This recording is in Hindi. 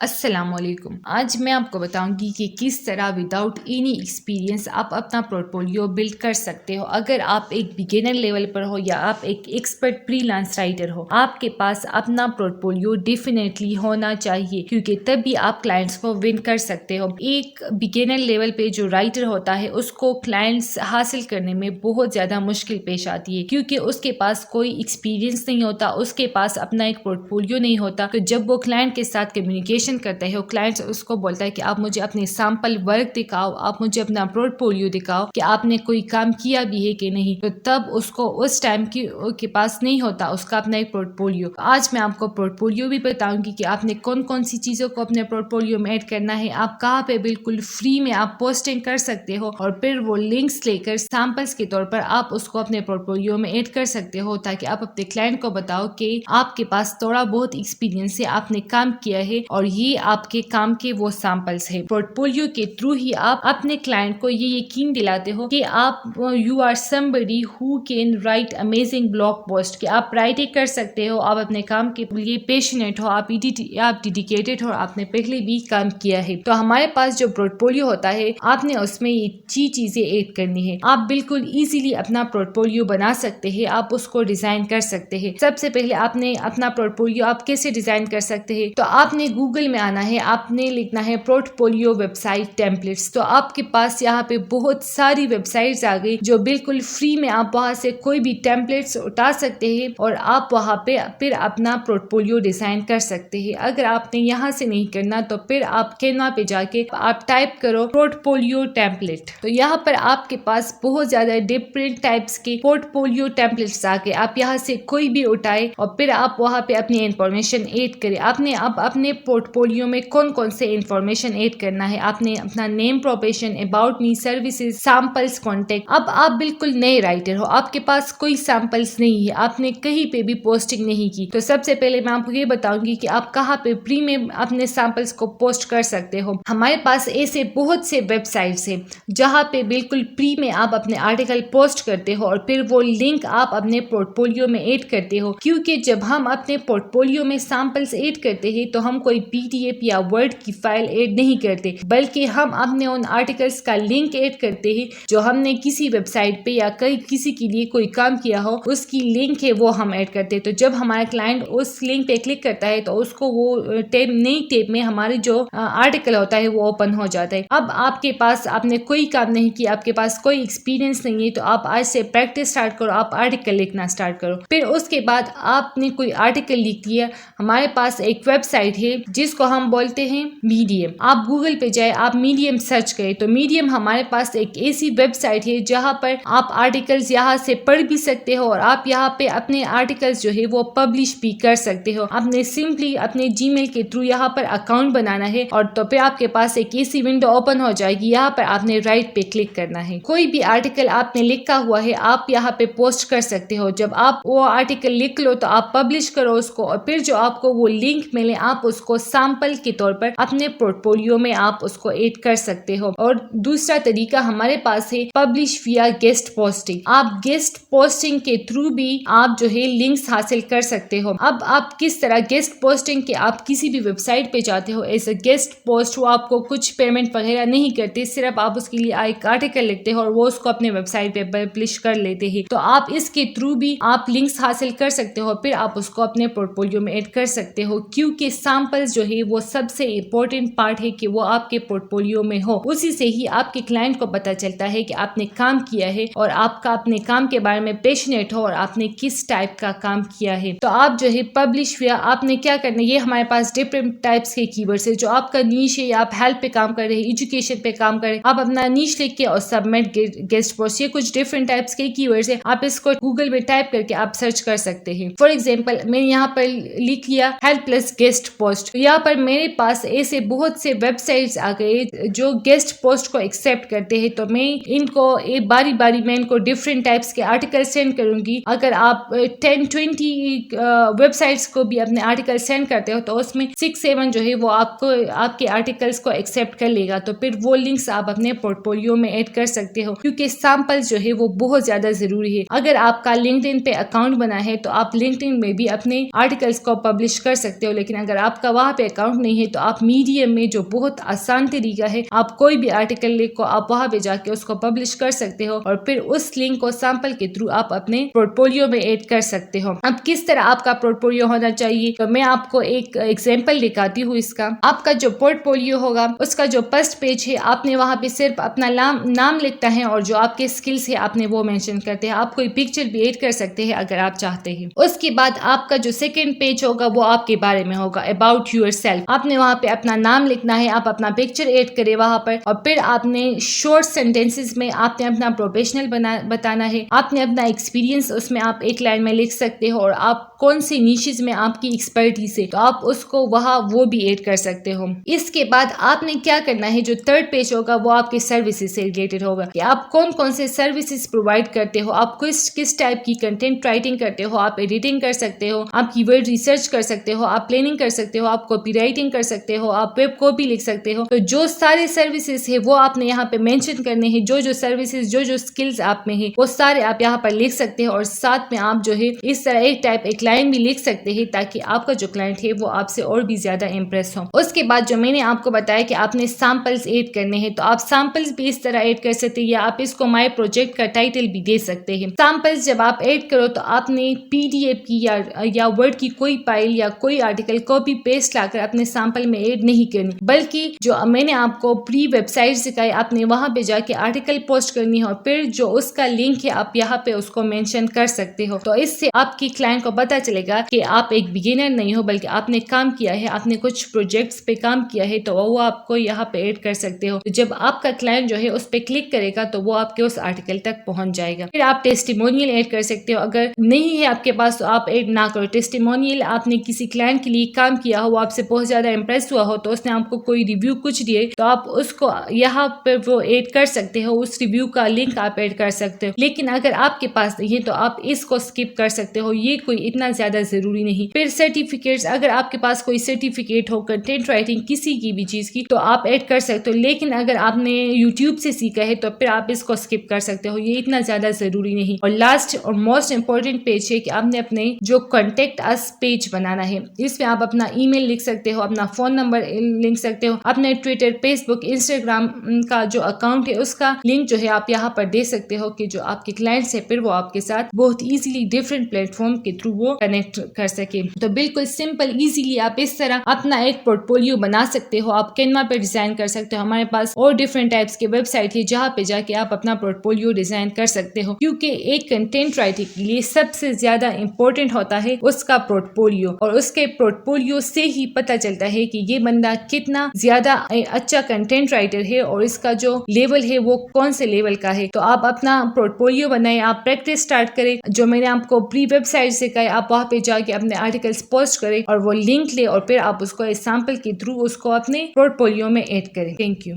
अस्सलामुअलैकुम। आज मैं आपको बताऊंगी कि किस तरह विदाउट एनी एक्सपीरियंस आप अपना पोर्टफोलियो बिल्ड कर सकते हो। अगर आप एक बिगिनर लेवल पर हो या आप एक एक्सपर्ट फ्रीलांस राइटर हो, आपके पास अपना पोर्टफोलियो डेफिनेटली होना चाहिए, क्योंकि तभी आप क्लाइंट्स को विन कर सकते हो। एक बिगिनर लेवल पे जो राइटर होता है उसको क्लाइंट्स हासिल करने में बहुत ज्यादा मुश्किल पेश आती है, क्योंकि उसके पास कोई एक्सपीरियंस नहीं होता, उसके पास अपना एक पोर्टफोलियो नहीं होता। तो जब वो क्लाइंट के साथ कम्युनिकेशन करता है, क्लाइंट उसको बोलता है कि आप मुझे अपने सैंपल वर्क दिखाओ, आप मुझे अपना पोर्टफोलियो दिखाओ कि आपने कोई काम किया भी है कि नहीं। तो तब उसको उस टाइम के पास नहीं होता उसका अपना एक पोर्टफोलियो। आज मैं आपको पोर्टफोलियो भी बताऊंगी कि आपने कौन कौन सी चीजों को अपने पोर्टफोलियो में ऐड करना है, आप कहाँ पे बिल्कुल फ्री में आप पोस्टिंग कर सकते हो, और फिर वो लिंक्स लेकर सैंपल्स के तौर पर आप उसको अपने पोर्टफोलियो में ऐड कर सकते हो, ताकि आप अपने क्लाइंट को बताओ कि आपके पास थोड़ा बहुत एक्सपीरियंस है, आपने काम किया है और ये आपके काम के वो सैंपल्स है। पोर्टफोलियो के थ्रू ही आप अपने क्लाइंट को ये यकीन दिलाते हो कि आप you are somebody who can write amazing blog post, कि आप राइटिंग कर सकते हो, आप अपने काम के लिए पैशनेट हो, आप डेडिकेटेड हो, आपने पहले भी काम किया है। तो हमारे पास जो पोर्टफोलियो होता है, आपने उसमें ये चीजें ऐड करनी है। आप बिल्कुल इजीली अपना पोर्टफोलियो बना सकते हैं, आप उसको डिजाइन कर सकते हैं। सबसे पहले आपने अपना पोर्टफोलियो आप कैसे डिजाइन कर सकते हैं, तो आपने गूगल में आना है, आपने लिखना है पोर्टफोलियो वेबसाइट टेम्पलेट्स। तो आपके पास यहाँ पे बहुत सारी वेबसाइट्स आ गई जो बिल्कुल फ्री में आप वहां से कोई भी टेम्पलेट्स उठा सकते हैं और आप वहां पे फिर अपना पोर्टफोलियो डिजाइन कर सकते हैं। अगर आपने यहाँ से नहीं करना तो फिर आप कैनवा पे जाके आप टाइप करो पोर्टफोलियो टेम्पलेट। तो यहाँ पर आपके पास बहुत ज्यादा डिफरेंट टाइप्स के पोर्टफोलियो टेम्पलेट्स आ गए। आप यहाँ से कोई भी उठाए और फिर आप वहां पे अपनी इंफॉर्मेशन ऐड करें। आपने अब अपने पोर्टफोलियो में कौन कौन से इंफॉर्मेशन ऐड करना है, आपने अपना name, profession, about me, services, samples, contact. अब आप बिल्कुल नए राइटर हो, आपके पास कोई सैंपल्स नहीं है, आपने कहीं पे भी पोस्टिंग नहीं की। तो सबसे पहले मैं आपको ये बताऊंगी कि आप कहाँ पे फ्री में अपने सैंपल्स को पोस्ट कर सकते हो। हमारे पास ऐसे बहुत से वेबसाइट्स हैं जहाँ पे बिल्कुल फ्री में आप अपने आर्टिकल पोस्ट करते हो और फिर वो लिंक आप अपने पोर्टफोलियो में ऐड करते हो। क्योंकि जब हम अपने पोर्टफोलियो में सैंपल्स ऐड करते हैं तो हम कोई पीडीएफ या वर्ड की फाइल ऐड नहीं करते, बल्कि हम अपने उन आर्टिकल्स का लिंक ऐड करते हैं जो हमने किसी वेबसाइट पे या किसी के लिए कोई काम किया हो, उसकी लिंक है वो हम ऐड करते हैं। तो जब हमारा क्लाइंट उस लिंक पे क्लिक करता है तो उसको वो नई टैब में हमारे जो आर्टिकल होता है वो ओपन हो जाता है। अब आपके पास आपने कोई काम नहीं किया, आपके पास कोई एक्सपीरियंस नहीं है, तो आप आज से प्रैक्टिस स्टार्ट करो, आप आर्टिकल लिखना स्टार्ट करो। फिर उसके बाद आपने कोई आर्टिकल लिख दिया, हमारे पास एक वेबसाइट है जिसको हम बोलते हैं मीडियम। आप गूगल पे जाए, आप मीडियम सर्च करें, तो मीडियम हमारे पास एक ऐसी वेबसाइट है जहां पर आप आर्टिकल्स यहां से पढ़ भी सकते हो और आप यहां पे अपने आर्टिकल्स जो है वो पब्लिश भी कर सकते हो। आपने सिंपली अपने जीमेल के थ्रू यहां पर अकाउंट बनाना है और तो फिर आपके पास एक ऐसी विंडो ओपन हो जाएगी। यहाँ पर आपने राइट पे क्लिक करना है, कोई भी आर्टिकल आपने लिखा हुआ है आप यहाँ पे पोस्ट कर सकते हो। जब आप वो आर्टिकल लिख लो तो आप पब्लिश करो उसको, और फिर जो आपको वो लिंक मिले आप उसको सैंपल के तौर पर अपने पोर्टफोलियो में आप उसको ऐड कर सकते हो। और दूसरा तरीका हमारे पास है पब्लिश विया गेस्ट पोस्टिंग। आप गेस्ट पोस्टिंग के थ्रू भी आप जो है लिंक्स हासिल कर सकते हो। अब आप किस तरह गेस्ट पोस्टिंग के, आप किसी भी वेबसाइट पे जाते हो एज अ गेस्ट पोस्ट, वो आपको कुछ पेमेंट वगैरह नहीं करते, सिर्फ आप उसके लिए एक आर्टिकल लिखते हो और वो उसको अपने वेबसाइट पे पब्लिश कर लेते हैं। तो आप इसके थ्रू भी आप लिंक्स हासिल कर सकते हो, फिर आप उसको अपने पोर्टफोलियो में ऐड कर सकते हो। क्योंकि सैंपल्स जो है वो सबसे इम्पोर्टेंट पार्ट है कि वो आपके पोर्टफोलियो में हो, उसी से ही आपके क्लाइंट को पता चलता है कि आपने काम किया है और आपका अपने काम के बारे में पैशनेट हो और आपने किस टाइप का काम किया है। तो आप जो है पब्लिश विया, आपने क्या करना है, ये हमारे पास डिफरेंट टाइप्स के कीवर्ड्स है। जो आपका नीश है, आप हेल्थ पे काम कर रहे हैं, एजुकेशन पे काम कर रहे हैं, आप अपना नीश लिख के और सबमिट गेस्ट पोस्ट, ये कुछ डिफरेंट टाइप्स के कीवर्ड्स है। आप इसको गूगल में टाइप करके आप सर्च कर सकते हैं। फॉर एग्जाम्पल मैंने यहाँ पर लिख लिया हेल्प प्लस गेस्ट पोस्ट। यहाँ पर मेरे पास ऐसे बहुत से वेबसाइट्स आ गए जो गेस्ट पोस्ट को एक्सेप्ट करते हैं। तो मैं इनको एक बारी बारी में इनको डिफरेंट टाइप्स के आर्टिकल सेंड करूंगी। अगर आप 10-20 वेबसाइट्स को भी अपने आर्टिकल सेंड करते हो तो उसमें 6-7 जो है वो आपको आपके आर्टिकल्स को एक्सेप्ट कर लेगा। तो फिर वो लिंक्स आप अपने पोर्टफोलियो में ऐड कर सकते हो, क्योंकि सैंपल्स जो है वो बहुत ज्यादा जरूरी है। अगर आपका लिंक्डइन पे अकाउंट बना है तो आप लिंक्डइन में भी अपने आर्टिकल्स को पब्लिश कर सकते हो, लेकिन अगर आपका वहां पे अकाउंट नहीं है तो आप मीडियम में, जो बहुत आसान तरीका है, आप कोई भी आर्टिकल लिख को आप वहां पे जाके उसको पब्लिश कर सकते हो और फिर उस लिंक को सैंपल के थ्रू आप अपने पोर्टफोलियो में ऐड कर सकते हो। अब किस तरह आपका पोर्टफोलियो होना चाहिए, तो मैं आपको एक एग्जांपल दिखाती हूँ इसका। आपका जो पोर्टफोलियो होगा उसका जो फर्स्ट पेज है, आपने वहां पे सिर्फ अपना नाम लिखता है और जो आपके स्किल्स है आपने वो मेंशन करते हैं। आप कोई पिक्चर भी ऐड कर सकते हैं अगर आप चाहते हैं। उसके बाद आपका जो सेकंड पेज होगा वो आपके बारे में होगा, अबाउट योरसेल्फ। आपने वहां पे अपना नाम लिखना है, आप अपना पिक्चर ऐड करें वहां पर और फिर आपने शॉर्ट सेंटेंसेस में आपने अपना प्रोफेशनल बताना है, आपने अपना एक्सपीरियंस उसमें आप एक लाइन में लिख सकते हो और आप कौन सी निशेस में आपकी एक्सपर्टीज है तो आप उसको वहां वो भी ऐड कर सकते हो। इसके बाद आपने क्या करना है, जो थर्ड पेज होगा वो आपके सर्विसेज से रिलेटेड होगा कि आप कौन कौन से सर्विसेज प्रोवाइड करते हो, आप किस टाइप की कंटेंट राइटिंग करते हो, आप एडिटिंग कर सकते हो, आप कीवर्ड रिसर्च कर सकते हो, आप प्लानिंग कर सकते हो, आप कॉपी राइटिंग कर सकते हो, आप वेब कॉपी लिख सकते हो। तो जो सारे सर्विसेज है वो आपने यहाँ पे मेंशन करने हैं, जो सर्विसेज जो स्किल्स आप में है वो सारे आप यहाँ पर लिख सकते हो और साथ में आप जो है इस तरह एक लाइन भी लिख सकते हैं ताकि आपका जो क्लाइंट है वो आपसे और भी ज्यादा इंप्रेस हो। उसके बाद जो मैंने आपको बताया कि आपने सैंपल्स ऐड करने हैं तो आप सैंपल्स भी इस तरह ऐड कर सकते हैं या आप इसको माय प्रोजेक्ट का टाइटल भी दे सकते हैं। सैंपल्स जब आप ऐड करो तो आपने पीडीएफ की या वर्ड की कोई फाइल या कोई आर्टिकल कॉपी पेस्ट लाकर अपने सैंपल में ऐड नहीं करनी, बल्कि जो मैंने आपको प्री वेबसाइट सिखाई आपने वहां पे जाके आर्टिकल पोस्ट करनी है और फिर जो उसका लिंक है आप यहाँ पे उसको मेंशन कर सकते हो। तो इससे आपकी क्लाइंट को पता चलेगा कि आप एक बिगिनर नहीं हो बल्कि आपने काम किया है, आपने कुछ प्रोजेक्ट्स पे काम किया है तो वो आपको यहाँ पे ऐड कर सकते हो। तो जब आपका क्लाइंट जो है उस पे क्लिक करेगा तो वो आपके उस आर्टिकल तक पहुंच जाएगा। फिर आप टेस्टिमोनियल ऐड कर सकते हो, अगर नहीं है आपके पास तो आप ऐड ना करो। टेस्टिमोनियल आपने किसी क्लाइंट के लिए काम किया हो, वो आपसे बहुत ज्यादा इंप्रेस हुआ हो तो उसने आपको कोई रिव्यू कुछ दिए तो आप उसको यहाँ पे वो ऐड कर सकते हो, उस रिव्यू का लिंक आप ऐड कर सकते हो। लेकिन अगर आपके पास नहीं है तो आप इसको स्किप कर सकते हो, ये कोई इतना ज्यादा जरूरी नहीं। फिर सर्टिफिकेट्स, अगर आपके पास कोई सर्टिफिकेट हो कंटेंट राइटिंग किसी की भी चीज की तो आप ऐड कर सकते हो, लेकिन अगर आपने यूट्यूब से सीखा है तो फिर आप इसको स्किप कर सकते हो, ये इतना ज्यादा जरूरी नहीं। और लास्ट और मोस्ट इंपॉर्टेंट पेज है कि आपने अपने जो कॉन्टेक्ट अस पेज बनाना है, इसमें आप अपना ईमेल लिख सकते हो, अपना फोन नंबर लिख सकते हो, अपने ट्विटर, फेसबुक, इंस्टाग्राम का जो अकाउंट है उसका लिंक जो है आप यहाँ पर दे सकते हो कि जो आपके क्लाइंट्स है फिर वो आपके साथ बहुत इजीली डिफरेंट प्लेटफॉर्म के थ्रू वो कनेक्ट कर सके। तो बिल्कुल सिंपल इजीली आप इस तरह अपना एक पोर्टफोलियो बना सकते हो। आप कैनवा पे डिजाइन कर सकते हो, हमारे पास और डिफरेंट टाइप्स के वेबसाइट है जहाँ पे जाके आप अपना पोर्टफोलियो डिजाइन कर सकते हो, क्योंकि एक कंटेंट राइटिंग के लिए सबसे ज्यादा इंपॉर्टेंट होता है उसका पोर्टफोलियो और उसके पोर्टफोलियो से ही पता चलता है कि ये बंदा कितना ज्यादा अच्छा कंटेंट राइटर है और इसका जो लेवल है वो कौन से लेवल का है। तो आप अपना पोर्टफोलियो बनाए, आप प्रैक्टिस स्टार्ट करें, जो मैंने आपको प्री वेबसाइट से कहा आप वहाँ पे जाके अपने आर्टिकल्स पोस्ट करें और वो लिंक ले और फिर आप उसको एग्जाम्पल के थ्रू उसको अपने पोर्टफोलियो में ऐड करें। Thank you.